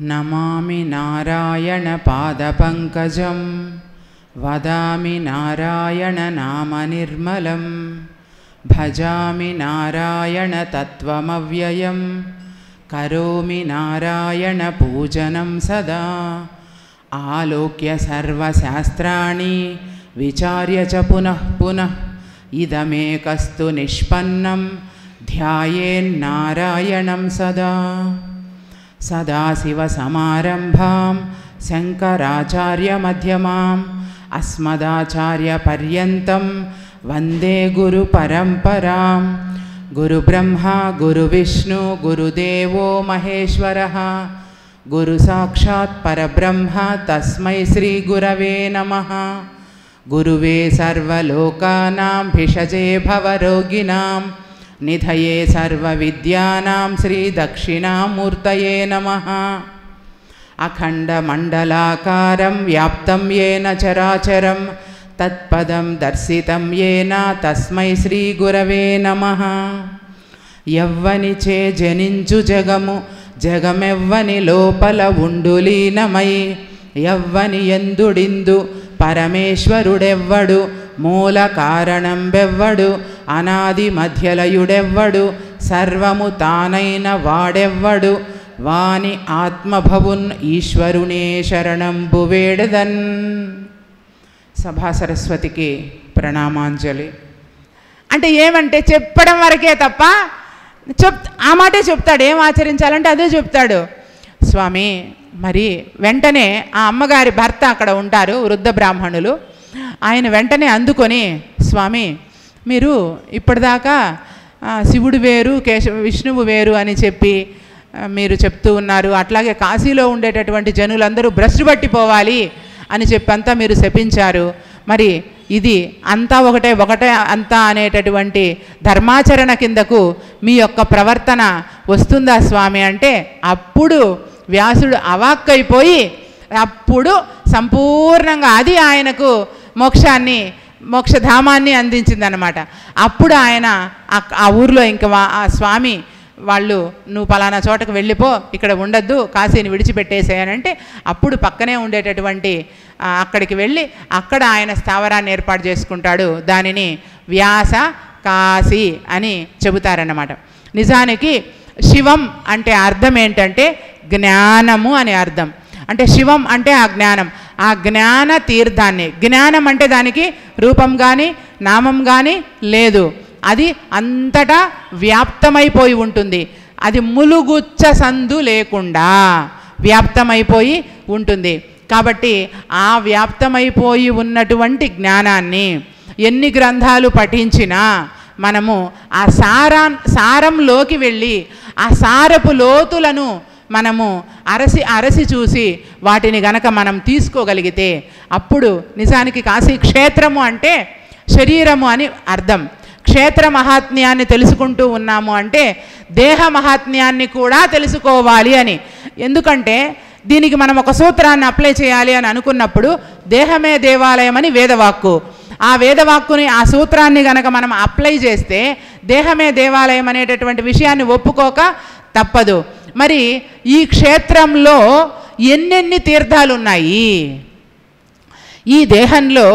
నమామి నారాయణ పాదపంకజం వదామి నారాయణ నామ నిర్మలం భజామి నారాయణ తత్వమవ్యయం కరోమి నారాయణ పూజనం సదా ఆలోక్య సర్వశాస్త్రాణి విచార్య చ పునః పునః ఇదమేకస్తు నిష్పన్నం ధ్యాయేన్నారాయణం సదా సదాశివసమారంభాం శంకరాచార్యమధ్యమాం అస్మదాచార్యపర్యంతం వందే గురుపరంపరాం గురుబ్రహ్మా గురువిష్ణు గురుదేవో మహేశ్వరః గురుసాక్షాత్ పరబ్రహ్మ తస్మై శ్రీగురవే నమః గురువే సర్వలోకానాం భిషజే భవరోగిణాం నిధయే సర్వవిద్యానాం శ్రీదక్షిణామూర్తయే నమః అఖండమండలాకారం వ్యాప్తం యేన చరాచరం తత్పదం దర్శితం యేన తస్మై శ్రీగురవే నమః యవ్వనిచే జనించు జగము జగమెవ్వని లోపల ఉండులీనమై యవ్వని ఎందుడిందు పరమేశ్వరుడెవ్వడు మూల కారణం బెవ్వడు అనాది మధ్యలయుడెవ్వడు సర్వము తానైన వాడెవ్వడు వాని ఆత్మభవున్ ఈశ్వరునే శరణంబు వేడదన్. సభా సరస్వతికి ప్రణామాంజలి. అంటే ఏమంటే చెప్పడం వరకే తప్ప ఆ మాటే చెప్తాడు. ఏం ఆచరించాలంటే అదే చెప్తాడు. స్వామి మరి వెంటనే ఆ అమ్మగారి భర్త అక్కడ ఉంటారు, వృద్ధ బ్రాహ్మణులు. ఆయన వెంటనే అందుకొని, స్వామి మీరు ఇప్పటిదాకా శివుడు వేరు విష్ణువు వేరు అని చెప్పి మీరు చెప్తూ ఉన్నారు. అట్లాగే కాశీలో ఉండేటటువంటి జనులందరూ భ్రష్టు పట్టిపోవాలి అని చెప్పి అంతా మీరు శపించారు. మరి ఇది అంతా ఒకటే అంతా అనేటటువంటి ధర్మాచరణ కిందకు మీ యొక్క ప్రవర్తన వస్తుందా స్వామి అంటే అప్పుడు వ్యాసుడు అవాక్కైపోయి అప్పుడు సంపూర్ణంగా అది ఆయనకు మోక్షధామాన్ని అందించిందనమాట. అప్పుడు ఆయన ఆ ఊర్లో ఇంకా ఆ స్వామి వాళ్ళు నువ్వు పలానా చోటకు వెళ్ళిపో, ఇక్కడ ఉండద్దు, కాశీని విడిచిపెట్టేసేయనంటే అప్పుడు పక్కనే ఉండేటటువంటి అక్కడికి వెళ్ళి అక్కడ ఆయన స్థావరాన్ని ఏర్పాటు చేసుకుంటాడు. దానిని వ్యాస కాశీ అని చెబుతారన్నమాట. నిజానికి శివం అంటే అర్థం ఏంటంటే జ్ఞానము అని అర్థం. అంటే శివం అంటే ఆ జ్ఞానం, ఆ జ్ఞాన తీర్థాన్ని. జ్ఞానం అంటే దానికి రూపం కానీ నామం కానీ లేదు, అది అంతటా వ్యాప్తమైపోయి ఉంటుంది. అది ములుగుచ్చ సందు లేకుండా వ్యాప్తమైపోయి ఉంటుంది. కాబట్టి ఆ వ్యాప్తమైపోయి ఉన్నటువంటి జ్ఞానాన్ని ఎన్ని గ్రంథాలు పఠించినా మనము ఆ సారంలోకి వెళ్ళి ఆ సారపు లోతులను మనము అరసి చూసి వాటిని గనక మనం తీసుకోగలిగితే అప్పుడు నిజానికి కాశీ క్షేత్రము అంటే శరీరము అని అర్థం. క్షేత్ర మహాత్మ్యాన్ని తెలుసుకుంటూ ఉన్నాము అంటే దేహ మహాత్మ్యాన్ని కూడా తెలుసుకోవాలి అని. ఎందుకంటే దీనికి మనం ఒక సూత్రాన్ని అప్లై చేయాలి అని అనుకున్నప్పుడు దేహమే దేవాలయం అని వేదవాక్కు. ఆ వేదవాక్కుని ఆ సూత్రాన్ని గనక మనం అప్లై చేస్తే దేహమే దేవాలయం అనేటటువంటి విషయాన్ని ఒప్పుకోక తప్పదు. మరి ఈ క్షేత్రంలో ఎన్నెన్ని తీర్థాలు ఉన్నాయి, ఈ దేహంలో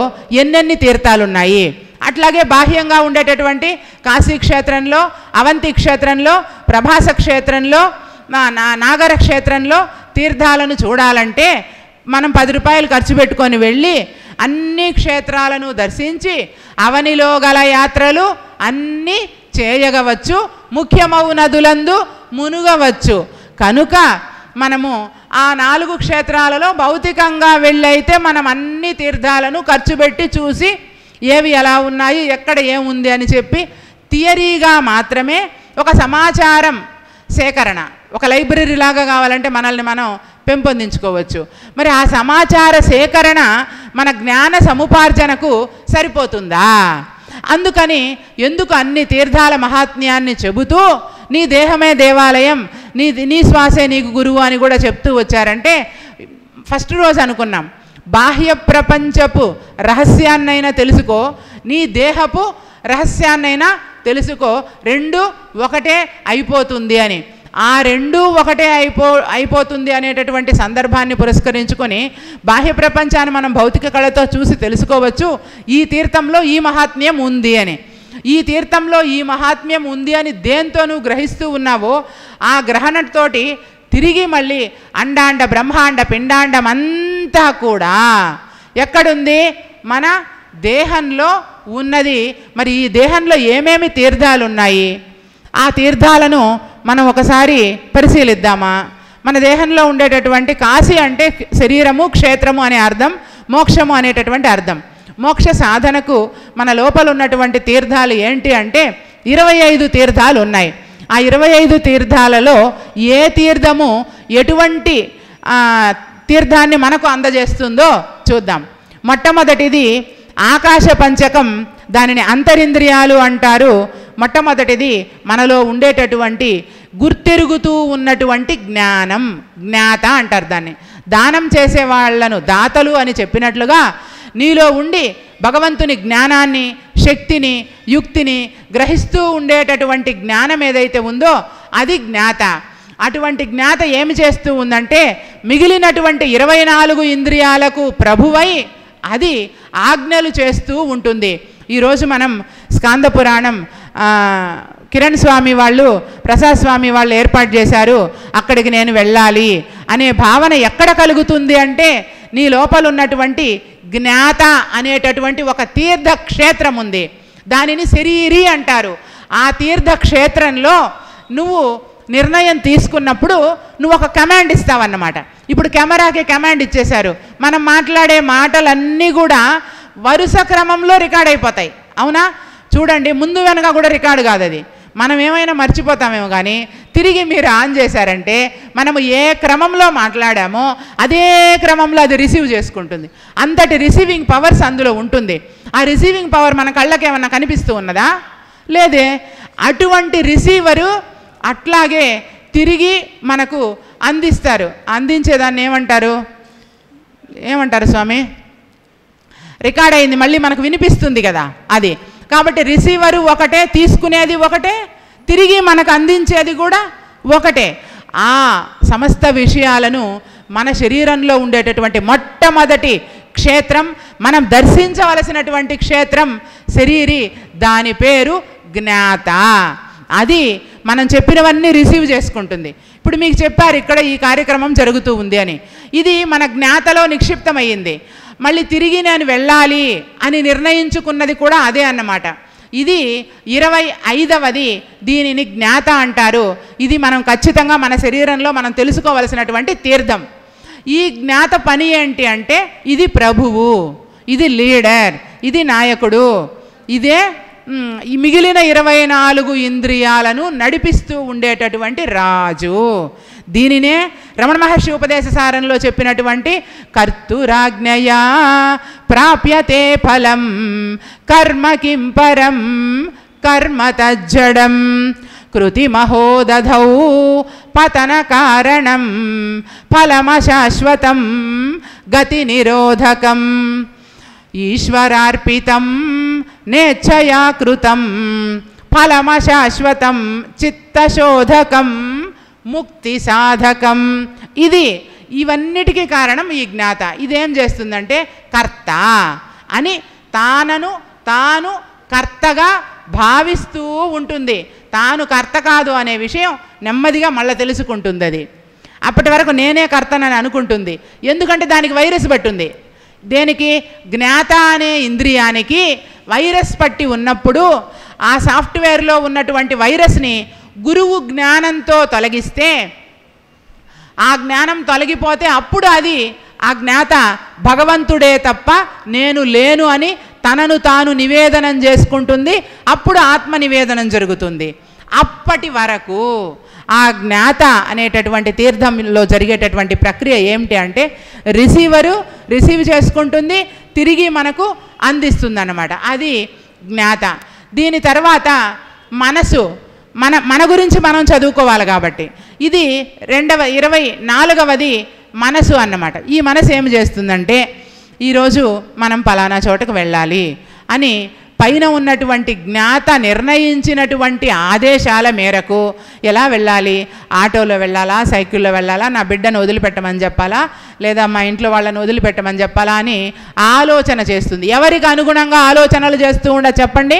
ఎన్నెన్ని తీర్థాలు ఉన్నాయి. అట్లాగే బాహ్యంగా ఉండేటటువంటి కాశీ క్షేత్రంలో, అవంతి క్షేత్రంలో, ప్రభాస క్షేత్రంలో, నాగర క్షేత్రంలో తీర్థాలను చూడాలంటే మనం 10 రూపాయలు ఖర్చు పెట్టుకొని వెళ్ళి అన్ని క్షేత్రాలను దర్శించి అవనిలో గల యాత్రలు అన్నీ చేయగవచ్చు, ముఖ్యమవు నదులందు మునుగవచ్చు. కనుక మనము ఆ 4 క్షేత్రాలలో భౌతికంగా వెళ్ళైతే మనం అన్ని తీర్థాలను ఖర్చు పెట్టి చూసి ఏవి ఎలా ఉన్నాయి, ఎక్కడ ఏముంది అని చెప్పి థియరీగా మాత్రమే ఒక సమాచారం సేకరణ, ఒక లైబ్రరీ లాగా కావాలంటే మనల్ని మనం పెంపొందించుకోవచ్చు. మరి ఆ సమాచార సేకరణ మన జ్ఞాన సముపార్జనకు సరిపోతుందా? అందుకని ఎందుకు అన్ని తీర్థాల మహాత్మ్యాన్ని చెబుతూ నీ దేహమే దేవాలయం, నీ శ్వాసే నీకు గురువు అని కూడా చెప్తూ వచ్చారంటే ఫస్ట్ రోజు అనుకున్నాం బాహ్య ప్రపంచపు రహస్యాన్నైనా తెలుసుకో, నీ దేహపు రహస్యాన్నైనా తెలుసుకో, రెండు ఒకటే అయిపోతుంది అని. ఆ రెండూ ఒకటే అయిపోతుంది అనేటటువంటి సందర్భాన్ని పురస్కరించుకొని బాహ్య ప్రపంచాన్ని మనం భౌతిక కళతో చూసి తెలుసుకోవచ్చు ఈ తీర్థంలో ఈ మహాత్మ్యం ఉంది అని. ఈ తీర్థంలో ఈ మహాత్మ్యం ఉంది అని దేంతో నువ్వు గ్రహిస్తూ ఉన్నావో ఆ గ్రహణతోటి తిరిగి మళ్ళీ అండాండ బ్రహ్మాండ పిండాండం అంతా కూడా ఎక్కడుంది? మన దేహంలో ఉన్నది. మరి ఈ దేహంలో ఏమేమి తీర్థాలు ఉన్నాయి? ఆ తీర్థాలను మనం ఒకసారి పరిశీలిద్దామా? మన దేహంలో ఉండేటటువంటి కాశీ అంటే శరీరము, క్షేత్రము అనే అర్థం, మోక్షము అనేటటువంటి అర్థం. మోక్ష సాధనకు మన లోపల ఉన్నటువంటి తీర్థాలు ఏంటి అంటే 25 తీర్థాలు ఉన్నాయి. ఆ 25 తీర్థాలలో ఏ తీర్థము ఎటువంటి తీర్థాన్ని మనకు అందజేస్తుందో చూద్దాం. మొట్టమొదటిది ఆకాశ పంచకం, దానిని అంతరింద్రియాలు అంటారు. మొట్టమొదటిది మనలో ఉండేటటువంటి గుర్తెరుగుతూ ఉన్నటువంటి జ్ఞానం, జ్ఞాత అంటారు దాన్ని. దానం చేసే వాళ్లను దాతలు అని చెప్పినట్లుగా నీలో ఉండి భగవంతుని జ్ఞానాన్ని, శక్తిని, యుక్తిని గ్రహిస్తూ ఉండేటటువంటి జ్ఞానం ఏదైతే ఉందో అది జ్ఞాత. అటువంటి జ్ఞాత ఏమి చేస్తూ ఉందంటే మిగిలినటువంటి 24 ఇంద్రియాలకు ప్రభువై అది ఆజ్ఞలు చేస్తూ ఉంటుంది. ఈరోజు మనం స్కాంద పురాణం కిరణ్ స్వామి వాళ్ళు, ప్రసాద్ స్వామి వాళ్ళు ఏర్పాటు చేశారు. అక్కడికి నేను వెళ్ళాలి అనే భావన ఎక్కడ కలుగుతుంది అంటే నీ లోపల ఉన్నటువంటి జ్ఞాత అనేటటువంటి ఒక తీర్థక్షేత్రం ఉంది. దానిని శరీరీ అంటారు. ఆ తీర్థక్షేత్రంలో నువ్వు నిర్ణయం తీసుకున్నప్పుడు నువ్వు ఒక కమాండ్ ఇస్తావన్నమాట. ఇప్పుడు కెమెరాకి కమాండ్ ఇచ్చేశారు. మనం మాట్లాడే మాటలన్నీ కూడా వరుస క్రమంలో రికార్డ్ అయిపోతాయి. అవునా? చూడండి, ముందు వెనక కూడా రికార్డు కాదు అది. మనం ఏమైనా మర్చిపోతామేమో కానీ తిరిగి మీరు ఆన్ చేశారంటే మనము ఏ క్రమంలో మాట్లాడామో అదే క్రమంలో అది రిసీవ్ చేసుకుంటుంది. అంతటి రిసీవింగ్ పవర్స్ అందులో ఉంటుంది. ఆ రిసీవింగ్ పవర్ మన కళ్ళకి ఏమన్నా కనిపిస్తూ ఉన్నదా? లేదే. అటువంటి రిసీవరు అట్లాగే తిరిగి మనకు అందిస్తారు. అందించేదాన్ని ఏమంటారు స్వామి? రికార్డ్ అయింది మళ్ళీ మనకు వినిపిస్తుంది కదా అది. కాబట్టి రిసీవరు ఒకటే, తీసుకునేది ఒకటే, తిరిగి మనకు అందించేది కూడా ఒకటే. ఆ సమస్త విషయాలను మన శరీరంలో ఉండేటటువంటి మొట్టమొదటి క్షేత్రం, మనం దర్శించవలసినటువంటి క్షేత్రం శరీరి. దాని పేరు జ్ఞాత. అది మనం చెప్పినవన్నీ రిసీవ్ చేసుకుంటుంది. ఇప్పుడు మీకు చెప్పారు ఇక్కడ ఈ కార్యక్రమం జరుగుతూ ఉంది అని. ఇది మన జ్ఞాతలో నిక్షిప్తమయ్యింది. మళ్ళీ తిరిగి నేను వెళ్ళాలి అని నిర్ణయించుకున్నది కూడా అదే అన్నమాట. ఇది 25వది. దీనిని జ్ఞాత అంటారు. ఇది మనం ఖచ్చితంగా మన శరీరంలో మనం తెలుసుకోవలసినటువంటి తీర్థం. ఈ జ్ఞాత పని ఏంటి అంటే ఇది ప్రభువు, ఇది లీడర్, ఇది నాయకుడు, ఇదే ఈ మిగిలిన 24 ఇంద్రియాలను నడిపిస్తూ ఉండేటటువంటి రాజు. దీనినే రమణ మహర్షి ఉపదేశ సారంలో చెప్పినటువంటి కర్తురాజ్ఞయా ప్రాప్యతే ఫలం కర్మ కిం పరం కర్మ తజ్జడం కృతి మహోదధౌ పతన కారణం ఫలమశాశ్వతం గతి నిరోధకం ఈశ్వరార్పితం నేచ్ఛయా కృతం ఫలమశాశ్వతం చిత్తశోధకం ముక్తి సాధకం. ఇవన్నిటికీ కారణం ఈ జ్ఞాత. ఇదేం చేస్తుందంటే కర్త అని తాను కర్తగా భావిస్తూ ఉంటుంది. తాను కర్త కాదు అనే విషయం నెమ్మదిగా మళ్ళీ తెలుసుకుంటుంది. అది అప్పటి వరకు నేనే కర్తనని అనుకుంటుంది. ఎందుకంటే దానికి వైరస్ పట్టుంది. దేనికి? జ్ఞాత అనే ఇంద్రియానికి వైరస్ పట్టి ఉన్నప్పుడు ఆ సాఫ్ట్వేర్లో ఉన్నటువంటి వైరస్ని గురువు జ్ఞానంతో తొలగిస్తే, ఆ జ్ఞానం తొలగిపోతే అప్పుడు అది ఆ జ్ఞాత భగవంతుడే తప్ప నేను లేను అని తనను తాను నివేదనం చేసుకుంటుంది. అప్పుడు ఆత్మ నివేదనం జరుగుతుంది. అప్పటి వరకు ఆ జ్ఞాత అనేటటువంటి తీర్థంలో జరిగేటటువంటి ప్రక్రియ ఏమిటి అంటే రిసీవరు రిసీవ్ చేసుకుంటుంది, తిరిగి మనకు అందిస్తుంది అన్నమాట. అది జ్ఞాత. దీని తర్వాత మనసు. మన గురించి మనం చదువుకోవాలి కాబట్టి ఇది 24వది మనసు అన్నమాట. ఈ మనసు ఏమి చేస్తుందంటే ఈరోజు మనం పలానా చోటకు వెళ్ళాలి అని పైన ఉన్నటువంటి జ్ఞాత నిర్ణయించినటువంటి ఆదేశాల మేరకు ఎలా వెళ్ళాలి, ఆటోలో వెళ్ళాలా, సైకిల్లో వెళ్ళాలా, నా బిడ్డను వదిలిపెట్టమని చెప్పాలా, లేదా మా ఇంట్లో వాళ్ళని వదిలిపెట్టమని చెప్పాలా అని ఆలోచన చేస్తుంది. ఎవరికి అనుగుణంగా ఆలోచనలు చేస్తూ చెప్పండి?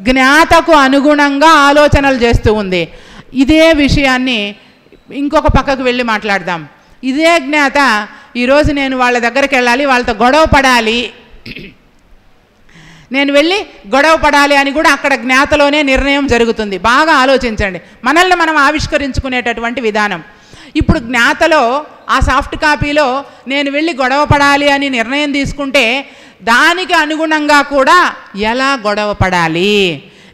జ్ఞాతకు అనుగుణంగా ఆలోచనలు చేస్తూ ఉంది. ఇదే విషయాన్ని ఇంకొక పక్కకు వెళ్ళి మాట్లాడదాం. ఇదే జ్ఞాత ఈరోజు నేను వాళ్ళ దగ్గరికి వెళ్ళాలి, వాళ్ళతో గొడవ పడాలి, నేను వెళ్ళి గొడవ పడాలి అని కూడా అక్కడ జ్ఞాతలోనే నిర్ణయం జరుగుతుంది. బాగా ఆలోచించండి, మనల్ని మనం ఆవిష్కరించుకునేటటువంటి విధానం. ఇప్పుడు జ్ఞాతలో ఆ సాఫ్ట్ కాపీలో నేను వెళ్ళి గొడవ పడాలి అని నిర్ణయం తీసుకుంటే దానికి అనుగుణంగా కూడా ఎలా గొడవ పడాలి,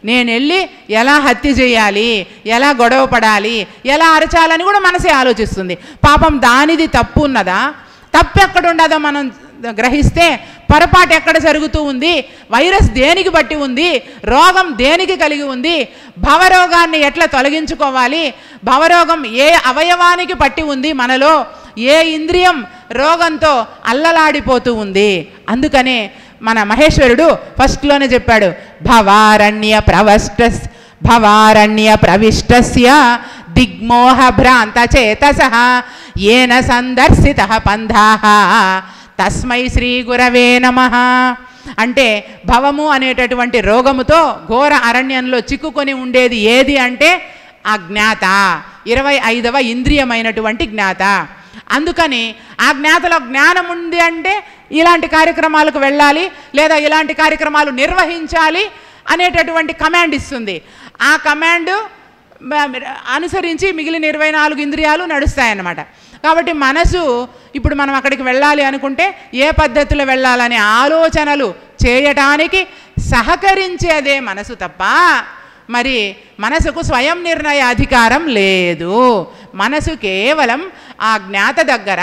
నేను వెళ్ళి ఎలా హత్య చేయాలి, ఎలా గొడవ పడాలి, ఎలా అరచాలని కూడా మనసే ఆలోచిస్తుంది. పాపం దానిది తప్పు ఉన్నదా, తప్పు ఎక్కడుండదో మనం గ్రహిస్తే పొరపాటు ఎక్కడ జరుగుతూ ఉంది, వైరస్ దేనికి బట్టి ఉంది, రోగం దేనికి కలిగి ఉంది, భవరోగాన్ని ఎట్లా తొలగించుకోవాలి, భవరోగం ఏ అవయవానికి పట్టి ఉంది, మనలో ఏ ఇంద్రియం రోగంతో అల్లలాడిపోతూ ఉంది. అందుకనే మన మహేశ్వరుడు ఫస్ట్లోనే చెప్పాడు, భవారణ్య ప్రవిష్టస్య దిగ్మోహ భ్రాంత చేతసః ఏన సందర్శితః పంథాః తస్మై శ్రీ గురవే నమః. అంటే భవము అనేటటువంటి రోగముతో ఘోర అరణ్యంలో చిక్కుకొని ఉండేది ఏది అంటే ఆ జ్ఞాత, 25వ ఇంద్రియమైనటువంటి జ్ఞాత. అందుకని ఆ జ్ఞాతలో జ్ఞానం ఉంది అంటే ఇలాంటి కార్యక్రమాలకు వెళ్ళాలి, లేదా ఇలాంటి కార్యక్రమాలు నిర్వహించాలి అనేటటువంటి కమాండ్ ఇస్తుంది. ఆ కమాండ్ అనుసరించి మిగిలిన 24 ఇంద్రియాలు నడుస్తాయన్నమాట. కాబట్టి మనసు ఇప్పుడు మనం అక్కడికి వెళ్ళాలి అనుకుంటే ఏ పద్ధతిలో వెళ్ళాలనే ఆలోచనలు చేయటానికి సహకరించేదే మనసు తప్ప మరి మనసుకు స్వయం నిర్ణయ అధికారం లేదు. మనసు కేవలం ఆ జ్ఞాత దగ్గర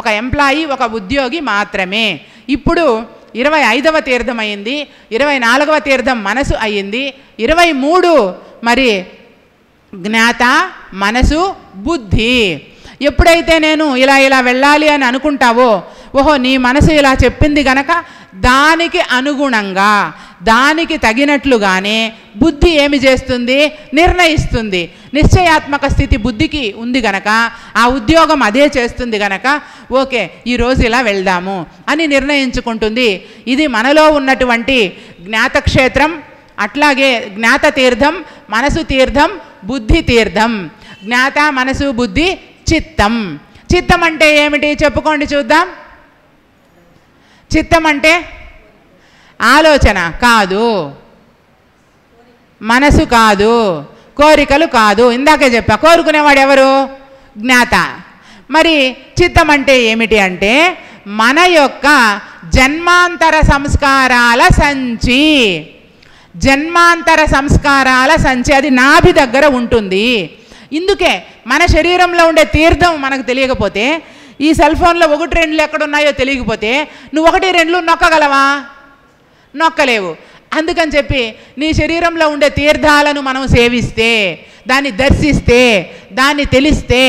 ఒక ఎంప్లాయీ, ఒక ఉద్యోగి మాత్రమే. ఇప్పుడు 25వ తీర్థం అయింది, 24వ తీర్థం మనసు అయ్యింది, 23 మరి జ్ఞాత, మనసు, బుద్ధి. ఎప్పుడైతే నేను ఇలా వెళ్ళాలి అని అనుకుంటావో, ఓహో నీ మనసు ఇలా చెప్పింది గనక దానికి అనుగుణంగా దానికి తగినట్లుగానే బుద్ధి ఏమి చేస్తుంది, నిర్ణయిస్తుంది. నిశ్చయాత్మక స్థితి బుద్ధికి ఉంది గనక ఆ ఉద్యోగం అదే చేస్తుంది గనక ఓకే ఈరోజు ఇలా వెళ్దాము అని నిర్ణయించుకుంటుంది. ఇది మనలో ఉన్నటువంటి జ్ఞాతక్షేత్రం. అట్లాగే జ్ఞాత తీర్థం, మనసు తీర్థం, బుద్ధి తీర్థం. జ్ఞాత, మనసు, బుద్ధి, చిత్తం. చిత్తం అంటే ఏమిటి చెప్పుకోండి చూద్దాం. చిత్తం అంటే ఆలోచన కాదు, మనసు కాదు, కోరికలు కాదు. ఇందాకే చెప్పా, కోరుకునేవాడు ఎవరు? జ్ఞాత. మరి చిత్తం అంటే ఏమిటి అంటే మన యొక్క జన్మాంతర సంస్కారాల సంచి. జన్మాంతర సంస్కారాల సంచి అది నాభి దగ్గర ఉంటుంది. ఇందుకే మన శరీరంలో ఉండే తీర్థం మనకు తెలియకపోతే, ఈ సెల్ ఫోన్లో 1, 2 ఎక్కడున్నాయో తెలియకపోతే నువ్వు 1, 2 నొక్కగలవా? నొక్కలేవు. అందుకని చెప్పి నీ శరీరంలో ఉండే తీర్థాలను మనం సేవిస్తే, దాన్ని దర్శిస్తే, దాన్ని తెలిస్తే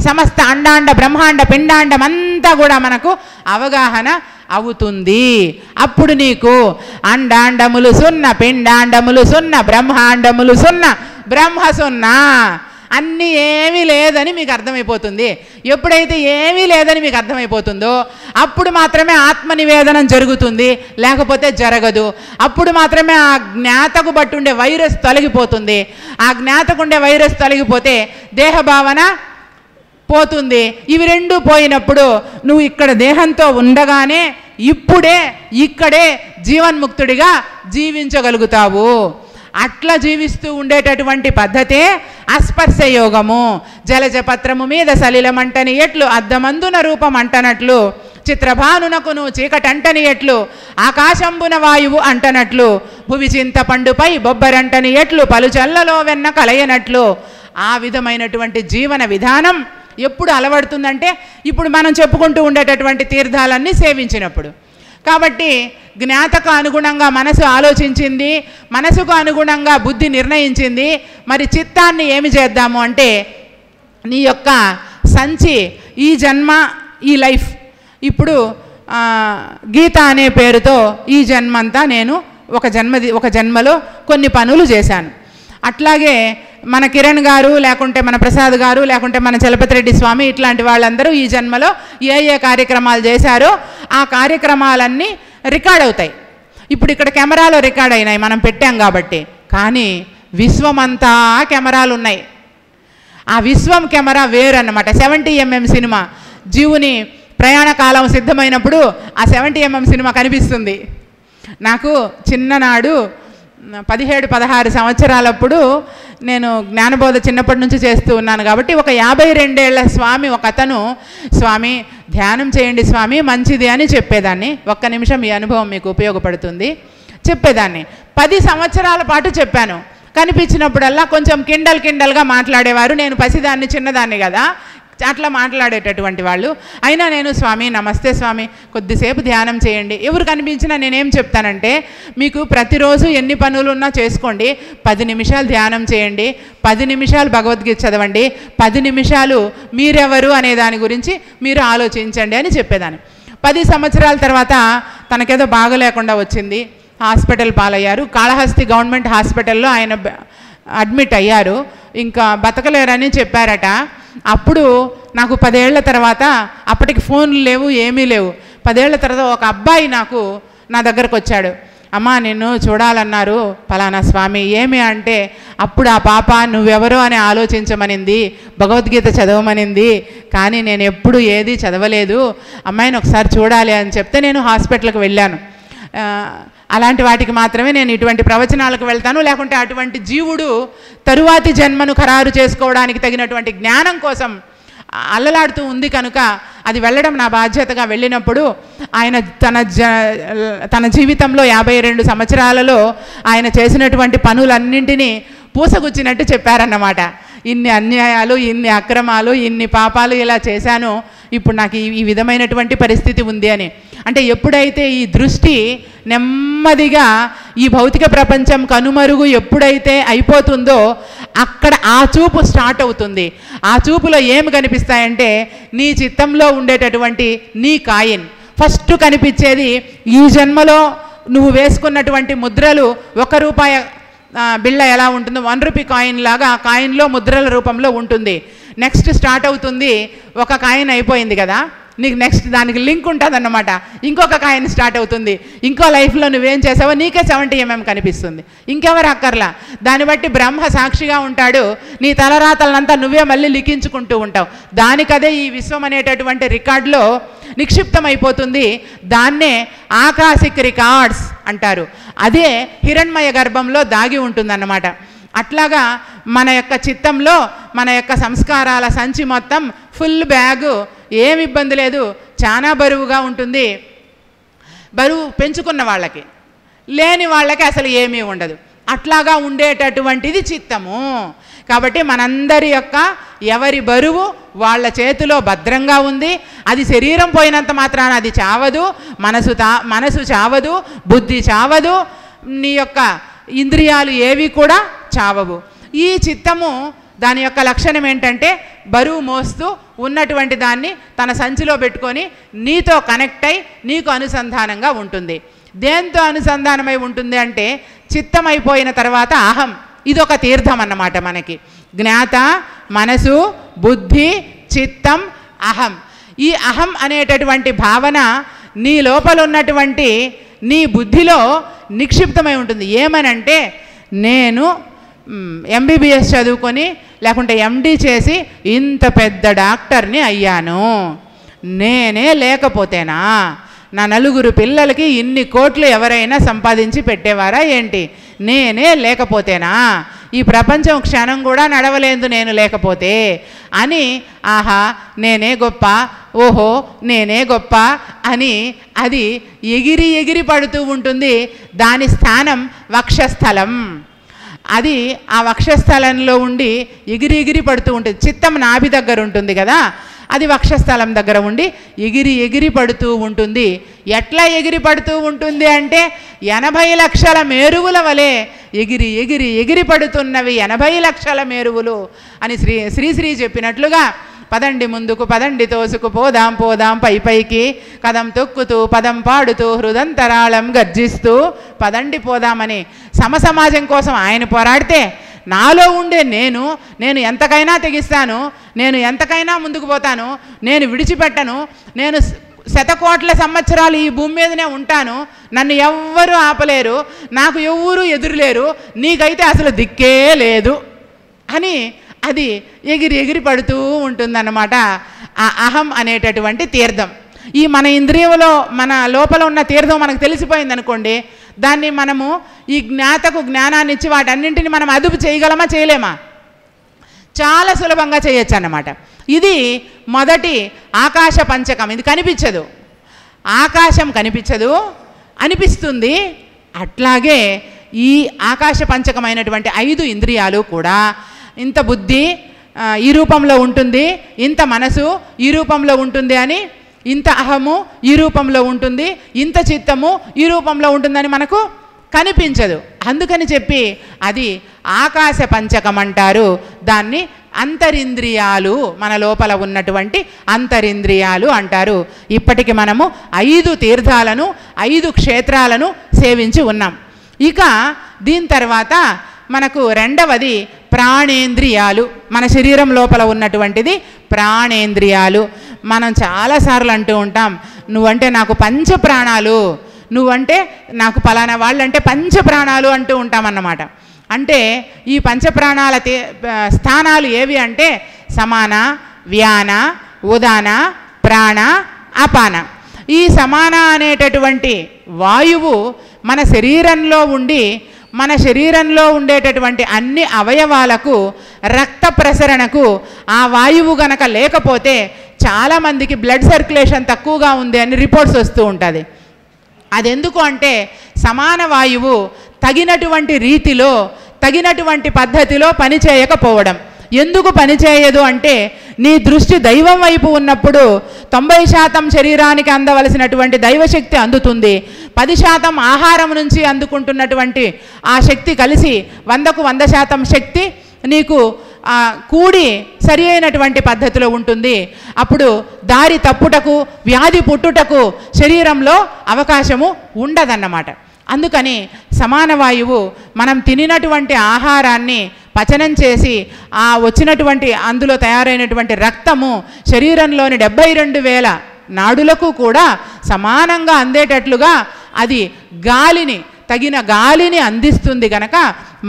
సమస్త అండాండ బ్రహ్మాండ పిండాండం అంతా కూడా మనకు అవగాహన అవుతుంది. అప్పుడు నీకు అండాండములు 0, పిండాండములు 0, బ్రహ్మాండములు 0, బ్రహ్మ 0 అన్నీ ఏమీ లేదని మీకు అర్థమైపోతుంది. ఎప్పుడైతే ఏమీ లేదని మీకు అర్థమైపోతుందో అప్పుడు మాత్రమే ఆత్మనివేదనం జరుగుతుంది, లేకపోతే జరగదు. అప్పుడు మాత్రమే ఆ జ్ఞాతకు బట్టి ఉండే వైరస్ తొలగిపోతుంది. ఆ జ్ఞాతకు ఉండే వైరస్ తొలగిపోతే దేహభావన పోతుంది. ఇవి రెండు పోయినప్పుడు నువ్వు ఇక్కడ దేహంతో ఉండగానే ఇప్పుడే ఇక్కడే జీవన్ముక్తుడిగా జీవించగలుగుతావు. అట్లా జీవిస్తూ ఉండేటటువంటి పద్ధతే అస్పర్శ యోగము. జలజపత్రము మీద సలిలమంటని ఎట్లు అద్దమందున రూపం అంటనట్లు, చిత్రభానునకును చీకటంటని ఎట్లు ఆకాశంబున వాయువు అంటనట్లు, భువి చింతపండుపై బొబ్బరంటని ఎట్లు పలుచల్లలో వెన్న కలయనట్లు. ఆ విధమైనటువంటి జీవన విధానం ఎప్పుడు అలవడుతుందంటే ఇప్పుడు మనం చెప్పుకుంటూ ఉండేటటువంటి తీర్థాలన్నీ సేవించినప్పుడు. కాబట్టి జ్ఞాతకు అనుగుణంగా మనసు ఆలోచించింది, మనసుకు అనుగుణంగా బుద్ధి నిర్ణయించింది. మరి చిత్తాన్ని ఏమి చేద్దాము అంటే నీ యొక్క సంచి, ఈ జన్మ, ఈ లైఫ్, ఇప్పుడు గీత అనే పేరుతో ఈ జన్మంతా నేను ఒక జన్మలో కొన్ని పనులు చేశాను. అట్లాగే మన కిరణ్ గారు, లేకుంటే మన ప్రసాద్ గారు, లేకుంటే మన చలపతి రెడ్డి స్వామి, ఇట్లాంటి వాళ్ళందరూ ఈ జన్మలో ఏ కార్యక్రమాలు చేశారో ఆ కార్యక్రమాలన్నీ రికార్డ్ అవుతాయి. ఇప్పుడు ఇక్కడ కెమెరాలో రికార్డ్ అయినాయి, మనం పెట్టాం కాబట్టి. కానీ విశ్వమంతా కెమెరాలు ఉన్నాయి. ఆ విశ్వం కెమెరా వేరు అన్నమాట. 70mm సినిమా, జీవుని ప్రయాణ కాలం సిద్ధమైనప్పుడు ఆ 70mm సినిమా కనిపిస్తుంది. నాకు చిన్ననాడు 17-16 సంవత్సరాలప్పుడు నేను జ్ఞానబోధ చిన్నప్పటి నుంచి చేస్తూ ఉన్నాను కాబట్టి ఒక 52 ఏళ్ల స్వామి ఒక అతను, స్వామి ధ్యానం చేయండి స్వామి మంచిది అని చెప్పేదాన్ని. ఒక్క నిమిషం ఈ అనుభవం మీకు ఉపయోగపడుతుంది. చెప్పేదాన్ని 10 సంవత్సరాల పాటు చెప్పాను. కనిపించినప్పుడల్లా కొంచెం కిండల్గా మాట్లాడేవారు. నేను పసిదాన్ని, చిన్నదాన్ని కదా, అట్లా మాట్లాడేటటువంటి వాళ్ళు. అయినా నేను స్వామి నమస్తే స్వామి కొద్దిసేపు ధ్యానం చేయండి. ఎవరు కనిపించినా నేనేం చెప్తానంటే, మీకు ప్రతిరోజు ఎన్ని పనులున్నా చేసుకోండి, 10 నిమిషాలు ధ్యానం చేయండి, 10 నిమిషాలు భగవద్గీత చదవండి, 10 నిమిషాలు మీరెవరు అనే దాని గురించి మీరు ఆలోచించండి అని చెప్పేదాన్ని. 10 సంవత్సరాల తర్వాత తనకేదో బాగలేకుండా వచ్చింది, హాస్పిటల్ పాలయ్యారు. కాళహస్తి గవర్నమెంట్ హాస్పిటల్లో ఆయన అడ్మిట్ అయ్యారు. ఇంకా బతకలేరని చెప్పారట. అప్పుడు నాకు 10 ఏళ్ల తర్వాత, అప్పటికి ఫోన్లు లేవు, ఏమీ లేవు. 10 ఏళ్ల తర్వాత ఒక అబ్బాయి నా దగ్గరకు వచ్చాడు. అమ్మ నిన్ను చూడాలన్నారు పలానా స్వామి. ఏమి అంటే, అప్పుడు ఆ పాప నువ్వెవరో అని ఆలోచించమనింది, భగవద్గీత చదవమనింది, కానీ నేను ఎప్పుడు ఏది చదవలేదు, అమ్మాయిని ఒకసారి చూడాలి అని చెప్తే నేను హాస్పిటల్కి వెళ్ళాను. అలాంటి వాటికి మాత్రమే నేను ఇటువంటి ప్రవచనాలకు వెళ్తాను. లేకుంటే అటువంటి జీవుడు తరువాతి జన్మను ఖరారు చేసుకోవడానికి తగినటువంటి జ్ఞానం కోసం అల్లలాడుతూ ఉంది కనుక అది వెళ్ళడం నా బాధ్యతగా వెళ్ళినప్పుడు ఆయన తన జీవితంలో 52 సంవత్సరాలలో ఆయన చేసినటువంటి పనులన్నింటినీ పూసగుచ్చినట్టు చెప్పారన్నమాట. ఇన్ని అన్యాయాలు, ఇన్ని అక్రమాలు, ఇన్ని పాపాలు ఇలా చేశాను, ఇప్పుడు నాకు ఈ విధమైనటువంటి పరిస్థితి ఉంది అని. అంటే ఎప్పుడైతే ఈ దృష్టి నెమ్మదిగా ఈ భౌతిక ప్రపంచం కనుమరుగు ఎప్పుడైతే అయిపోతుందో అక్కడ ఆ చూపు స్టార్ట్ అవుతుంది. ఆ చూపులో ఏమి కనిపిస్తాయంటే, నీ చిత్తంలో ఉండేటటువంటి నీ కాయిన్ ఫస్ట్ కనిపించేది. ఈ జన్మలో నువ్వు వేసుకున్నటువంటి ముద్రలు, ₹1 బిళ్ళ ఎలా ఉంటుందో 1 రూపీ కాయిన్ లాగా ఆ కాయిన్లో ముద్రల రూపంలో ఉంటుంది. నెక్స్ట్ స్టార్ట్ అవుతుంది, ఒక కాయిన్ అయిపోయింది కదా, నీకు నెక్స్ట్ దానికి లింక్ ఉంటుంది అన్నమాట. ఇంకొక కాయిన్ స్టార్ట్ అవుతుంది. ఇంకో లైఫ్లో నువ్వేం చేసావో నీకే 70mm కనిపిస్తుంది, ఇంకెవరు అక్కర్లా. దాన్ని బట్టి బ్రహ్మ సాక్షిగా ఉంటాడు. నీ తలరాతలనంతా నువ్వే మళ్ళీ లిఖించుకుంటూ ఉంటావు. దానికదే ఈ విశ్వం అనేటటువంటి రికార్డులో నిక్షిప్తమైపోతుంది. దాన్నే ఆకాశిక్ రికార్డ్స్ అంటారు. అదే హిరణ్మయ గర్భంలో దాగి ఉంటుందన్నమాట. అట్లాగా మన యొక్క చిత్తంలో మన యొక్క సంస్కారాల సంచి మొత్తం ఫుల్ బ్యాగు, ఏమి ఇబ్బంది లేదు, చాలా బరువుగా ఉంటుంది. బరువు పెంచుకున్న వాళ్ళకి, లేని వాళ్ళకి అసలు ఏమీ ఉండదు. అట్లాగా ఉండేటటువంటిది చిత్తము. కాబట్టి మనందరి యొక్క ఎవరి బరువు వాళ్ళ చేతిలో భద్రంగా ఉంది. అది శరీరం పోయినంత మాత్రాన అది చావదు, మనసు చావదు, బుద్ధి చావదు, నీ యొక్క ఇంద్రియాలు ఏవి కూడా చావవు. ఈ చిత్తము దాని యొక్క లక్షణం ఏంటంటే, బరువు మోస్తూ ఉన్నటువంటి దాన్ని తన సంచిలో పెట్టుకొని నీతో కనెక్ట్ అయి నీకు అనుసంధానంగా ఉంటుంది. దేంతో అనుసంధానమై ఉంటుంది అంటే, చిత్తం అయిపోయిన తర్వాత అహం, ఇదొక తీర్థం అన్నమాట మనకి. జ్ఞాత, మనసు, బుద్ధి, చిత్తం, అహం. ఈ అహం అనేటటువంటి భావన నీ లోపల ఉన్నటువంటి నీ బుద్ధిలో నిక్షిప్తమై ఉంటుంది. ఏమనంటే, నేను MBBS చదువుకొని లేకుంటే MD చేసి ఇంత పెద్ద డాక్టర్ని అయ్యాను, నేనే లేకపోతేనా? నా 4 పిల్లలకి ఇన్ని కోట్లు ఎవరైనా సంపాదించి పెట్టేవారా ఏంటి? నేనే లేకపోతేనా? ఈ ప్రపంచం క్షణం కూడా నడవలేదు నేను లేకపోతే అని, ఆహా నేనే గొప్ప, ఓహో నేనే గొప్ప అని అది ఎగిరి ఎగిరి పడుతూ ఉంటుంది. దాని స్థానం వక్షస్థలం. అది ఆ వక్షస్థలంలో ఉండి ఎగిరి ఎగిరి పడుతూ ఉంటుంది. చిత్తం నాభి దగ్గర ఉంటుంది కదా, అది వక్షస్థలం దగ్గర ఉండి ఎగిరి ఎగిరి పడుతూ ఉంటుంది. ఎట్లా ఎగిరి పడుతూ ఉంటుంది అంటే, 80 లక్షల మేరువుల వలె ఎగిరి ఎగిరి ఎగిరి పడుతున్నవి 80 లక్షల మేరువులు అని శ్రీ చెప్పినట్లుగా పదండి ముందుకు పదండి తోసుకు పోదాం పోదాం పై పైకి కదం తొక్కుతూ పదం పాడుతూ హృదంతరాళం గర్జిస్తూ పదండి పోదామని సమసమాజం కోసం ఆయన పోరాడితే నాలో ఉండే నేను ఎంతకైనా తెగిస్తాను, నేను ఎంతకైనా ముందుకు పోతాను, నేను విడిచిపెట్టను, నేను శతకోట్ల సంవత్సరాలు ఈ భూమి మీదనే ఉంటాను, నన్ను ఎవ్వరూ ఆపలేరు, నాకు ఎవ్వరూ ఎదురులేరు, నీకైతే అసలు దిక్కే లేదు అని అది ఎగిరి ఎగిరి పడుతూ ఉంటుందన్నమాట ఆ అహం అనేటటువంటి తీర్థం. ఈ మన ఇంద్రియంలో మన లోపల ఉన్న తీర్థం మనకు తెలిసిపోయింది అనుకోండి, దాన్ని మనము ఈ జ్ఞాతకు జ్ఞానాన్ని ఇచ్చి వాటన్నింటిని మనం అదుపు చేయగలమా చేయలేమా? చాలా సులభంగా చేయొచ్చు అన్నమాట. ఇది మొదటి ఆకాశ పంచకం. ఇది కనిపించదు, ఆకాశం కనిపించదు, అనిపిస్తుంది. అట్లాగే ఈ ఆకాశ పంచకమైనటువంటి 5 ఇంద్రియాలు కూడా ఇంత బుద్ధి ఈ రూపంలో ఉంటుంది, ఇంత మనసు ఈ రూపంలో ఉంటుంది అని, ఇంత అహము ఈ రూపంలో ఉంటుంది, ఇంత చిత్తము ఈ రూపంలో ఉంటుందని మనకు కనిపించదు. అందుకని చెప్పి అది ఆకాశ పంచకం అంటారు. దాన్ని అంతరింద్రియాలు, మన లోపల ఉన్నటువంటి అంతరింద్రియాలు అంటారు. ఇప్పటికి మనము 5 తీర్థాలను 5 క్షేత్రాలను సేవించి ఉన్నాం. ఇక దీని తర్వాత మనకు రెండవది ప్రాణేంద్రియాలు. మన శరీరం లోపల ఉన్నటువంటిది ప్రాణేంద్రియాలు. మనం చాలాసార్లు అంటూ ఉంటాం, నువ్వంటే నాకు పంచప్రాణాలు, నువ్వంటే నాకు పలానా వాళ్ళంటే పంచప్రాణాలు అంటూ ఉంటామన్నమాట. అంటే ఈ పంచప్రాణాల స్థానాలు ఏవి అంటే సమాన, వ్యాన, ఉదాన, ప్రాణ, అపాన. ఈ సమాన అనేటటువంటి వాయువు మన శరీరంలో ఉండి మన శరీరంలో ఉండేటటువంటి అన్ని అవయవాలకు రక్త ప్రసరణకు ఆ వాయువు గనక లేకపోతే చాలామందికి బ్లడ్ సర్క్యులేషన్ తక్కువగా ఉంది అని రిపోర్ట్స్ వస్తూ ఉంటుంది. అదెందుకు అంటే సమాన వాయువు తగినటువంటి రీతిలో తగినటువంటి పద్ధతిలో పనిచేయకపోవడం. ఎందుకు పనిచేయదు అంటే నీ దృష్టి దైవం వైపు ఉన్నప్పుడు 90% శరీరానికి అందవలసినటువంటి దైవశక్తి అందుతుంది, 10% ఆహారం నుంచి అందుకుంటున్నటువంటి ఆ శక్తి కలిసి 100కు 100% శక్తి నీకు కూడి సరి అయినటువంటి పద్ధతిలో ఉంటుంది. అప్పుడు దారి తప్పుటకు వ్యాధి పుట్టుటకు శరీరంలో అవకాశము ఉండదన్నమాట. అందుకని సమాన వాయువు మనం తినినటువంటి ఆహారాన్ని పచనం చేసి ఆ వచ్చినటువంటి అందులో తయారైనటువంటి రక్తము శరీరంలోని 72,000 నాడులకు కూడా సమానంగా అందేటట్లుగా అది తగిన గాలిని అందిస్తుంది. కనుక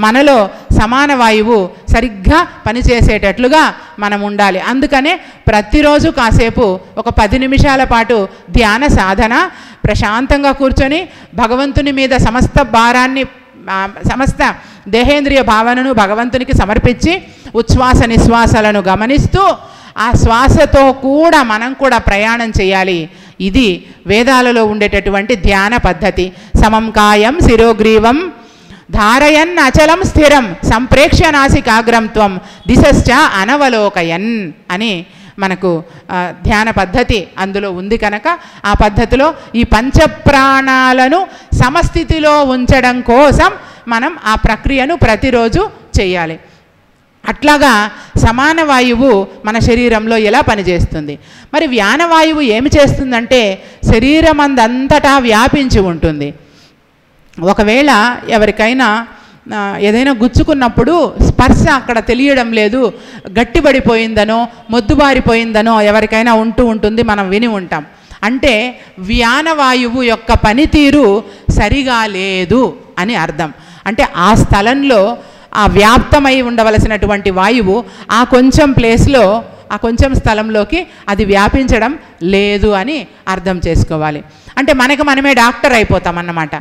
మనలో సమాన వాయువు సరిగ్గా పనిచేసేటట్లుగా మనం ఉండాలి. అందుకనే ప్రతిరోజు కాసేపు ఒక 10 నిమిషాల పాటు ధ్యాన సాధన, ప్రశాంతంగా కూర్చొని భగవంతుని మీద సమస్త భారాన్ని సమస్త దేహేంద్రియ భావనను భగవంతునికి సమర్పించి ఉచ్ఛ్వాస నిశ్వాసాలను గమనిస్తూ ఆ శ్వాసతో కూడా మనం కూడా ప్రయాణం చేయాలి. ఇది వేదాలలో ఉండేటటువంటి ధ్యాన పద్ధతి. సమం కాయం శిరోగ్రీవం ధారయన్ అచలం స్థిరం సంప్రేక్ష్య నాసికాగ్రం త్వం దిశశ్చ అనవలోకయన్ అని మనకు ధ్యాన పద్ధతి అందులో ఉంది. కనుక ఆ పద్ధతిలో ఈ పంచప్రాణాలను సమస్థితిలో ఉంచడం కోసం మనం ఆ ప్రక్రియను ప్రతిరోజు చేయాలి. అట్లాగా సమాన వాయువు మన శరీరంలో ఎలా పనిచేస్తుంది? మరి వ్యానవాయువు ఏమి చేస్తుందంటే శరీరం అంతటా వ్యాపించి ఉంటుంది. ఒకవేళ ఎవరికైనా ఏదైనా గుచ్చుకున్నప్పుడు స్పర్శ అక్కడ తెలియడం లేదు, గట్టిపడిపోయిందనో మొద్దుబారిపోయిందనో ఎవరికైనా ఉంటుంది, మనం విని ఉంటాం. అంటే వ్యానవాయువు యొక్క పనితీరు సరిగా లేదు అని అర్థం. అంటే ఆ స్థలంలో ఆ వ్యాప్తమై ఉండవలసినటువంటి వాయువు ఆ కొంచెం ప్లేస్లో ఆ కొంచెం స్థలంలోకి అది వ్యాపించడం లేదు అని అర్థం చేసుకోవాలి. అంటే మనమే డాక్టర్ అయిపోతాం అన్నమాట.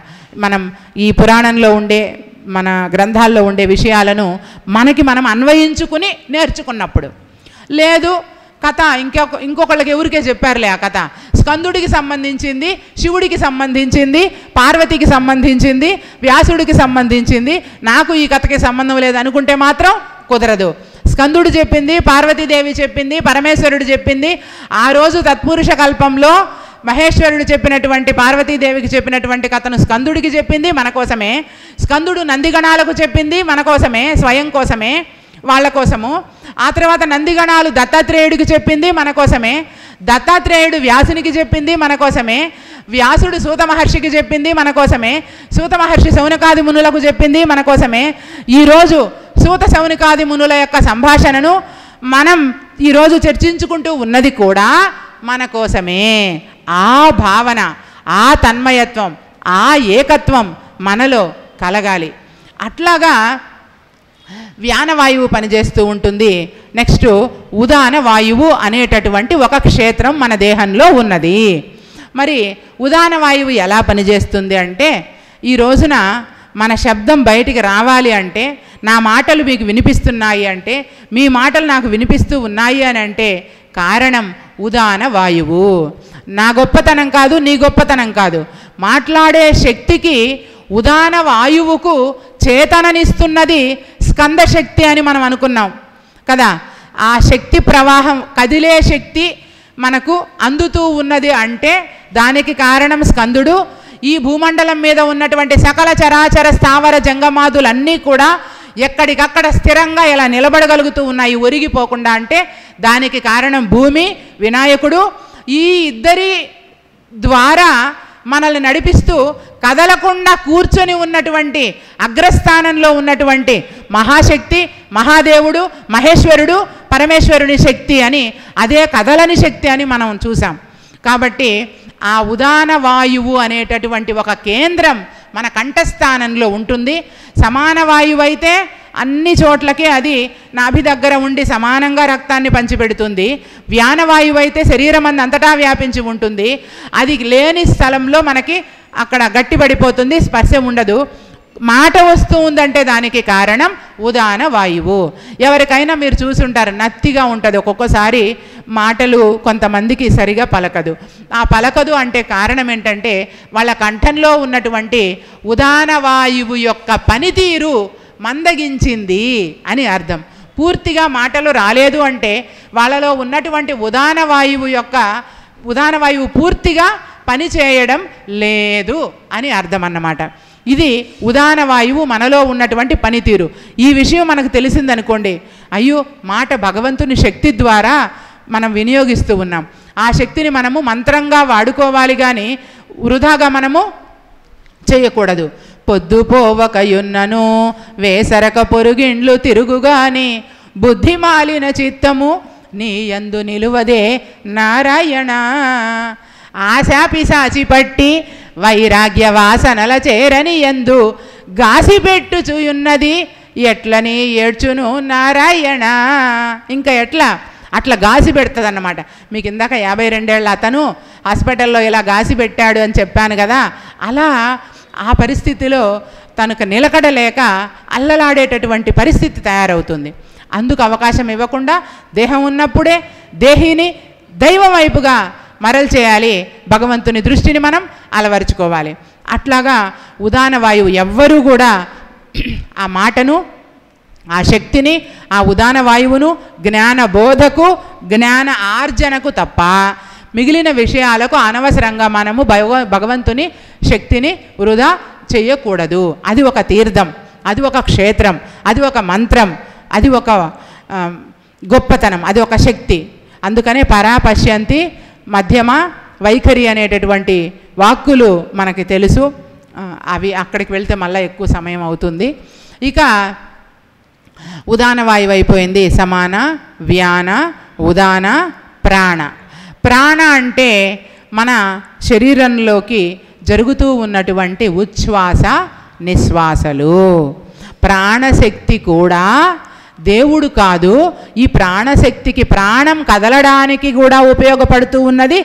మనం ఈ పురాణంలో ఉండే మన గ్రంథాల్లో ఉండే విషయాలను మనం అన్వయించుకుని నేర్చుకున్నప్పుడు. లేదు కథ ఇంకొకళ్ళకి ఎవరికే చెప్పారులే ఆ కథ, స్కందుడికి సంబంధించింది, శివుడికి సంబంధించింది, పార్వతికి సంబంధించింది, వ్యాసుడికి సంబంధించింది, నాకు ఈ కథకి సంబంధం లేదు అనుకుంటే మాత్రం కుదరదు. స్కందుడు చెప్పింది, పార్వతీదేవి చెప్పింది, పరమేశ్వరుడు చెప్పింది. ఆ రోజు తత్పురుష కల్పంలో మహేశ్వరుడు చెప్పినటువంటి పార్వతీదేవికి చెప్పినటువంటి కథను స్కందుడికి చెప్పింది మన కోసమే, స్కందుడు నందిగణాలకు చెప్పింది మన కోసమే, స్వయం కోసమే, వాళ్ళ కోసము. ఆ తర్వాత నందిగణాలు దత్తాత్రేయుడికి చెప్పింది మన కోసమే, దత్తాత్రేయుడు వ్యాసునికి చెప్పింది మన కోసమే, వ్యాసుడు సూత మహర్షికి చెప్పింది మన కోసమే, సూత మహర్షి శౌనకాది మునులకు చెప్పింది మన కోసమే. ఈరోజు సూత శౌనకాది మునుల యొక్క సంభాషణను మనం ఈరోజు చర్చించుకుంటూ ఉన్నది కూడా మన కోసమే. ఆ భావన, ఆ తన్మయత్వం, ఆ ఏకత్వం మనలో కలగాలి. అట్లాగా వ్యానవాయువు పనిచేస్తూ ఉంటుంది. నెక్స్ట్ ఉదాన వాయువు అనేటటువంటి ఒక క్షేత్రం మన దేహంలో ఉన్నది. మరి ఉదాన వాయువు ఎలా పనిచేస్తుంది అంటే, ఈ రోజున మన శబ్దం బయటికి రావాలి అంటే, నా మాటలు మీకు వినిపిస్తున్నాయి అంటే, మీ మాటలు నాకు వినిపిస్తూ ఉన్నాయి అని అంటే కారణం ఉదాన వాయువు. నా గొప్పతనం కాదు, నీ గొప్పతనం కాదు. మాట్లాడే శక్తికి ఉదాన వాయువుకు చేతననిస్తున్నది స్కందశక్తి అని మనం అనుకున్నాం కదా. ఆ శక్తి ప్రవాహం, కదిలే శక్తి మనకు అందుతూ ఉన్నది అంటే దానికి కారణం స్కందుడు. ఈ భూమండలం మీద ఉన్నటువంటి సకల చరాచర స్థావర జంగమాదులన్నీ కూడా ఎక్కడికక్కడ స్థిరంగా ఇలా నిలబడగలుగుతూ ఉన్నాయి ఒరిగిపోకుండా అంటే దానికి కారణం భూమి, వినాయకుడు. ఈ ఇద్దరి ద్వారా మనల్ని నడిపిస్తూ కదలకుండా కూర్చొని ఉన్నటువంటి అగ్రస్థానంలో ఉన్నటువంటి మహాశక్తి, మహాదేవుడు, మహేశ్వరుడు, పరమేశ్వరుని శక్తి అని, అదే కదలని శక్తి అని మనం చూసాం. కాబట్టి ఆ ఉదాన వాయువు అనేటటువంటి ఒక కేంద్రం మన కంఠస్థానంలో ఉంటుంది. సమాన వాయువు అయితే అన్ని చోట్లకి అది నాభి దగ్గర ఉండి సమానంగా రక్తాన్ని పంచిపెడుతుంది. వ్యానవాయువు అయితే శరీరం అంతటా వ్యాపించి ఉంటుంది. అది లేని స్థలంలో మనకి అక్కడ గట్టిపడిపోతుంది, స్పర్శ ఉండదు. మాట వస్తూ ఉందంటే దానికి కారణం ఉదాన వాయువు. ఎవరికైనా మీరు చూసుంటారు, నత్తిగా ఉంటుంది ఒక్కొక్కసారి మాటలు కొంతమందికి సరిగా పలకదు. ఆ పలకదు అంటే కారణం ఏంటంటే వాళ్ళ కంఠంలో ఉన్నటువంటి ఉదాన వాయువు యొక్క పనితీరు మందగించింది అని అర్థం. పూర్తిగా మాటలు రాలేదు అంటే వాళ్ళలో ఉన్నటువంటి ఉదాన వాయువు పూర్తిగా పనిచేయడం లేదు అని అర్థం అన్నమాట. ఇది ఉదాన వాయువు మనలో ఉన్నటువంటి పనితీరు. ఈ విషయం మనకు తెలిసిందనుకోండి, అయ్యో మాట భగవంతుని శక్తి ద్వారా మనం వినియోగిస్తూ ఉన్నాం. ఆ శక్తిని మనము మంత్రంగా వాడుకోవాలి, కానీ వృధాగా మనము చేయకూడదు. పొద్దు పోవకయున్నను వేసరక పొరుగిండ్లు తిరుగుగాని బుద్ధి మాలిన చిత్తము నీ యందు నిలువదే నారాయణ. ఆశాపిశాచి పట్టి వైరాగ్య వాసనల చేరని యందు గాసిపెట్టుచుయున్నది ఎట్లని ఏడ్చును నారాయణ. ఇంకా ఎట్లా అట్లా గాసి పెడుతుంది అన్నమాట. మీకు ఇందాక 52 ఏళ్ళ అతను హాస్పిటల్లో ఇలా గాసి పెట్టాడు అని చెప్పాను కదా, అలా ఆ పరిస్థితిలో తనకు నిలకడలేక అల్లలాడేటటువంటి పరిస్థితి తయారవుతుంది. అందుకు అవకాశం ఇవ్వకుండా దేహం ఉన్నప్పుడే దేహిని దైవం వైపుగా మరల్ చేయాలి, భగవంతుని దృష్టిని మనం అలవరుచుకోవాలి. అట్లాగా ఉదాన వాయువు ఎవ్వరూ కూడా ఆ మాటను, ఆ శక్తిని, ఆ ఉదాన వాయువును జ్ఞాన బోధకు, జ్ఞాన ఆర్జనకు తప్ప మిగిలిన విషయాలకు అనవసరంగా మనము భగవంతుని శక్తిని వృధా చేయకూడదు. అది ఒక తీర్థం, అది ఒక క్షేత్రం, అది ఒక మంత్రం, అది ఒక గొప్పతనం, అది ఒక శక్తి. అందుకనే పరాపశ్యంతి, మధ్యమ, వైఖరి అనేటటువంటి వాక్కులు మనకి తెలుసు. అవి అక్కడికి వెళ్తే మళ్ళీ ఎక్కువ సమయం అవుతుంది. ఇక ఉదాన వాయువు అయిపోయింది. సమాన, వ్యాన, ఉదాన, ప్రాణ. ప్రాణ అంటే మన శరీరంలోకి జరుగుతూ ఉన్నటువంటి ఉచ్ఛ్వాస నిశ్వాసలు. ప్రాణశక్తి కూడా దేవుడు కాదు, ఈ ప్రాణశక్తికి ప్రాణం కదలడానికి కూడా ఉపయోగపడుతూ ఉన్నది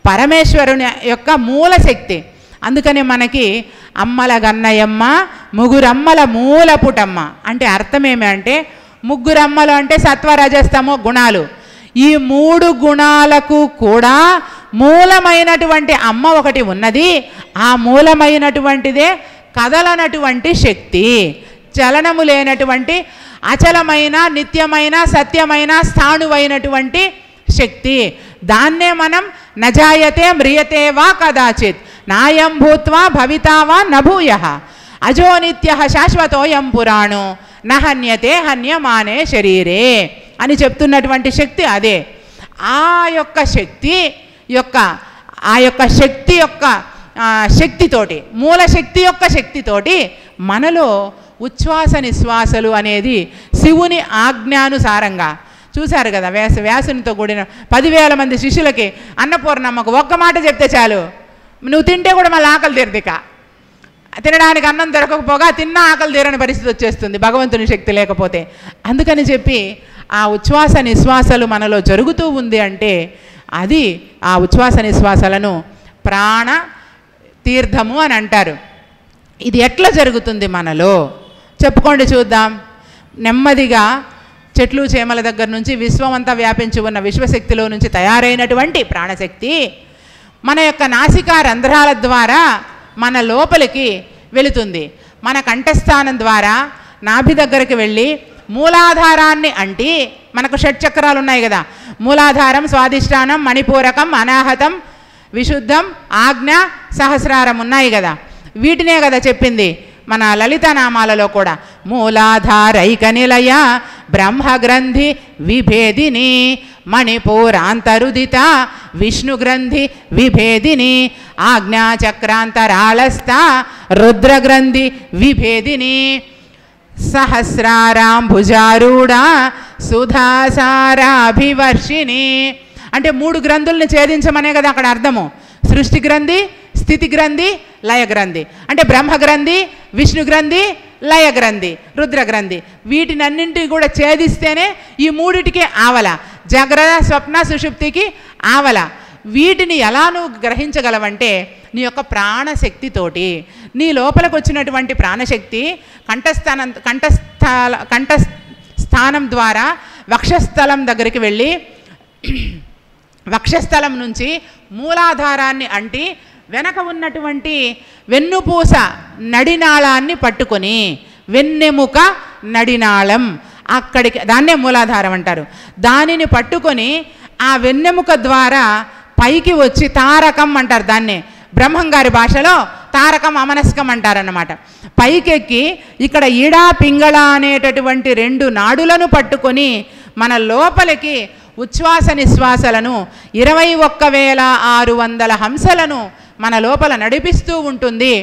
పరమేశ్వరుని యొక్క మూలశక్తి. అందుకని మనకి అమ్మల గన్నయమ్మ, ముగ్గురమ్మల మూలపుటమ్మ అంటే అర్థం ఏమంటే, ముగ్గురమ్మలు అంటే సత్వరజస్తమో గుణాలు. ఈ 3 గుణాలకు కూడా మూలమైనటువంటి అమ్మ ఒకటి ఉన్నది. ఆ మూలమైనటువంటిదే కదలనటువంటి శక్తి, చలనము లేనటువంటి అచలమైన, నిత్యమైన, సత్యమైన, స్థాణువైనటువంటి శక్తి. దాన్నే మనం నజాయతే మ్రియతే వా కదాచిత్ నాయం భూత్వా భవితా వా నభూయః అజో నిత్యః శాశ్వతోయం పురాణో నహన్యతే హన్యమానే శరీరే అని చెప్తున్నటువంటి శక్తి అదే. ఆ యొక్క శక్తి యొక్క శక్తితోటి, మూల శక్తి యొక్క శక్తితోటి మనలో ఉచ్ఛ్వాస నిశ్వాసలు అనేది శివుని ఆజ్ఞానుసారంగా చూశారు కదా. వ్యాసునితో కూడిన 10,000 మంది శిష్యులకి అన్నపూర్ణమ్మకు ఒక్క మాట చెప్తే చాలు, నువ్వు తింటే కూడా మళ్ళీ ఆకలి తీరదిక. తినడానికి అన్నం దొరకకపోగా తిన్నా ఆకలి తీరని పరిస్థితి వచ్చేస్తుంది భగవంతుని శక్తి లేకపోతే. అందుకని చెప్పి ఆ ఉచ్ఛ్వాస నిశ్వాసలు మనలో జరుగుతూ ఉంది అంటే అది ఆ ఉచ్ఛ్వాస నిశ్వాసాలను ప్రాణ తీర్థము అని అంటారు. ఇది ఎట్లా జరుగుతుంది మనలో చెప్పుకోండి చూద్దాం. నెమ్మదిగా చెట్లు చేమల దగ్గర నుంచి విశ్వమంతా వ్యాపించి ఉన్న విశ్వశక్తిలో నుంచి తయారైనటువంటి ప్రాణశక్తి మన యొక్క నాసికా రంధ్రాల ద్వారా మన లోపలికి వెళుతుంది. మన కంఠస్థానం ద్వారా నాభి దగ్గరికి వెళ్ళి మూలాధారాన్ని అంటి, మనకు షట్చక్రాలు ఉన్నాయి కదా, మూలాధారం, స్వాదిష్టానం, మణిపూరకం, అనాహతం, విశుద్ధం, ఆజ్ఞ, సహస్రారం ఉన్నాయి కదా. వీటినే కదా చెప్పింది మన లలితానామాలలో కూడా. మూలాధారైక నిలయ బ్రహ్మగ్రంథి విభేదిని మణిపూరాంతరుదిత విష్ణుగ్రంథి విభేదిని ఆజ్ఞాచక్రాంతరాళస్థ రుద్రగ్రంథి విభేదిని సహస్రారాంభుజారూఢ సుధాసారాభివర్షిణి. అంటే 3 గ్రంథుల్ని ఛేదించమనే కదా అక్కడ అర్థము. సృష్టి గ్రంథి, స్థితి గ్రంథి, లయ గ్రంథి. అంటే బ్రహ్మగ్రంథి, విష్ణు గ్రంథి, లయ గ్రంథి, రుద్ర గ్రంథి. వీటినన్నింటినీ కూడా ఛేదిస్తేనే ఈ 3టికి ఆవల, జాగ్రత్త, స్వప్న, సుషుప్తికి ఆవల. వీటిని ఎలా నువ్వు గ్రహించగలవంటే నీ యొక్క ప్రాణశక్తితోటి. నీ లోపలికి వచ్చినటువంటి ప్రాణశక్తి కంఠస్థానం ద్వారా వక్షస్థలం దగ్గరికి వెళ్ళి వక్షస్థలం నుంచి మూలాధారాన్ని అంటి వెనక ఉన్నటువంటి వెన్నుపూస నడినాళాన్ని పట్టుకొని, వెన్నెముక నడినాళం అక్కడికి, దాన్నే మూలాధారం అంటారు. దానిని పట్టుకొని ఆ వెన్నెముక ద్వారా పైకి వచ్చి తారకం అంటారు. దాన్నే బ్రహ్మంగారి భాషలో తారకం, అమనస్కం అంటారన్నమాట. పైకెక్కి ఇక్కడ ఈడా పింగళ అనేటటువంటి 2 నాడులను పట్టుకొని మన లోపలికి ఉచ్ఛ్వాస నిశ్వాసలను 21,600 హంసలను మన లోపల నడిపిస్తూ ఉంటుంది.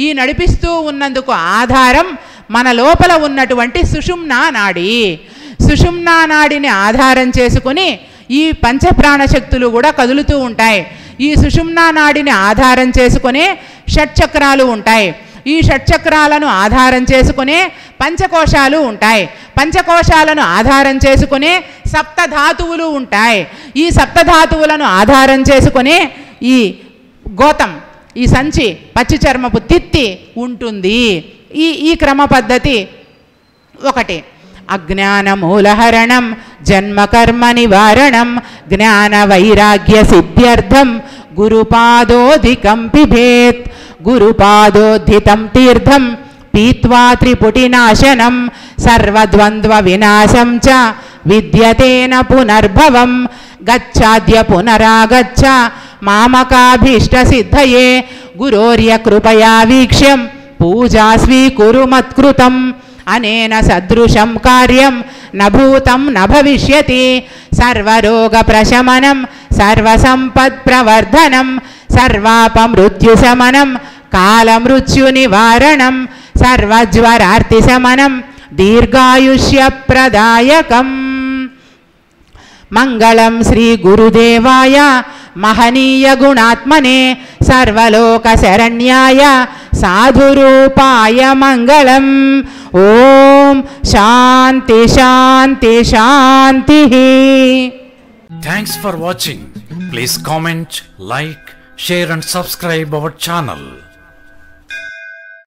ఈ నడిపిస్తూ ఉన్నందుకు ఆధారం మన లోపల ఉన్నటువంటి సుషుమ్నా నాడి. సుషుమ్నా నాడిని ఆధారం చేసుకొని ఈ పంచప్రాణశక్తులు కూడా కదులుతూ ఉంటాయి. ఈ సుషుమ్నా నాడిని ఆధారం చేసుకునే షట్చక్రాలు ఉంటాయి. ఈ షట్చక్రాలను ఆధారం చేసుకునే పంచకోశాలు ఉంటాయి. పంచకోశాలను ఆధారం చేసుకునే సప్తధాతువులు ఉంటాయి. ఈ సప్తధాతువులను ఆధారం చేసుకునే ఈ గోతం, ఈ సంచి, పచ్చి చర్మపు తిత్తి ఉంటుంది. ఈ క్రమ పద్ధతి ఒకటి. అజ్ఞానమూలహరణం జన్మకర్మ నివారణం జ్ఞాన వైరాగ్య సిద్ధ్యర్థం గురుపాదోధికం పిబేత్ గురుపాదోద్ధితం తీర్థం పీత్వా త్రిపుటినాశనం సర్వద్వంద్వ వినాశం చ విద్యతేన పునర్భవం గచ్చాద్య పునరాగచ్చ మామకాభీష్ట సిద్ధయే గురోర్య కృపయా వీక్ష్యం పూజా స్వీకురు మత్కృతం అనేన సదృశం కార్యం నభూతం నభవిష్యతి సర్వరోగ ప్రశమనం సర్వసంపద్ ప్రవర్ధనం సర్వాపమృత్యుశమనం కాలమృత్యు నివారణం సర్వజ్వరార్తి శమనం దీర్ఘాయుష్యప్రదాయకం. మంగళం శ్రీ గురుదేవాయ మహనీయ గుణాత్మనే సర్వలోక శరణ్యాయ సాధురూపాయ మంగళం. ఓం శాంతి శాంతి శాంతి. Thanks for watching. Please comment, like, share and subscribe our channel.